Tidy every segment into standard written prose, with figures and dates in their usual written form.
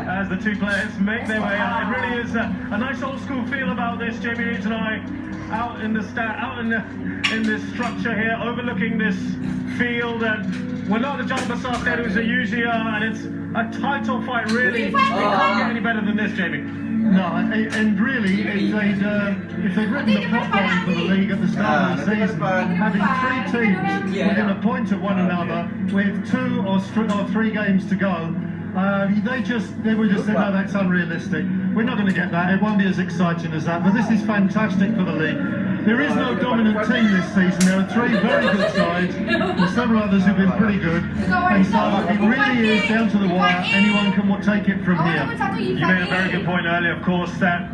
as the two players make their way out. It really is a nice old school feel about this. Jamie Reeds and I out in this structure here, overlooking this field. And we're not the John Bassar Stadiums that usually are, and it's a title fight, really. It can't get any better than this, Jamie. No, and really, if they'd written the plot line for the league at the start of the season, having three teams within a point of one another, with 2 or 3 games to go, they would just say, no, that's unrealistic. We're not going to get that. It won't be as exciting as that. But this is fantastic for the league. There is no dominant team this season. There are 3 very good sides, and several others who've been pretty good. And so it really is down to the wire. Anyone can take it from here. You made a very good point earlier, of course, that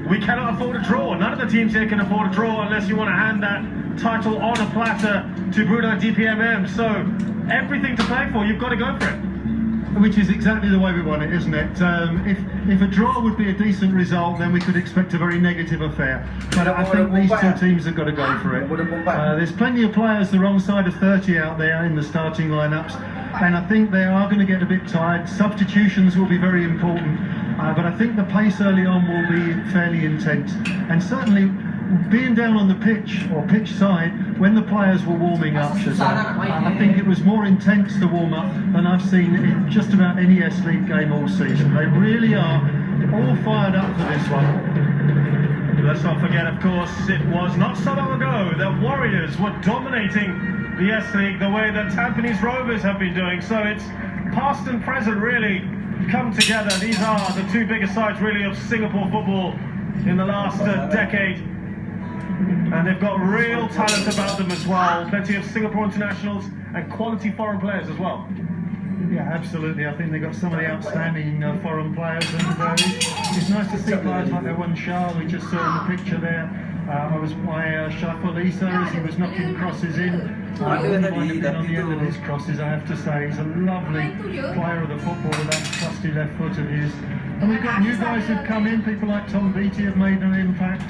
we cannot afford a draw. None of the teams here can afford a draw unless you want to hand that title on a platter to Bruno DPMM. So everything to play for, you've got to go for it. Which is exactly the way we want it, isn't it? If a draw would be a decent result, then we could expect a very negative affair. But I think these 2 teams have got to go for it. There's plenty of players the wrong side of 30 out there in the starting lineups, and I think they are going to get a bit tired. Substitutions will be very important, but I think the pace early on will be fairly intense. And certainly, being down on the pitch or pitch side when the players were warming up, I think it was more intense to warm up than I've seen in just about any S-League game all season. They really are all fired up for this one. Let's not forget, of course, it was not so long ago that Warriors were dominating the S-League the way that Tampines Rovers have been doing. So it's past and present really come together. These are the 2 biggest sides really of Singapore football in the last decade. And they've got real talent about them as well. Plenty of Singapore internationals and quality foreign players as well. Yeah, absolutely. I think they've got some of the outstanding foreign players, and it's nice to see players like Irfan Shah, we just saw in the picture there. I was by Shafalisa as he was knocking crosses in. I wouldn't mind him on the end of his crosses, I have to say. He's a lovely player of the football with that trusty left foot of his. And we've got new guys who've come in, people like Tom Beattie have made an impact.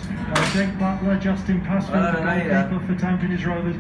Jake Butler, Justin Pasfield, the goalkeeper for Tampines Rovers.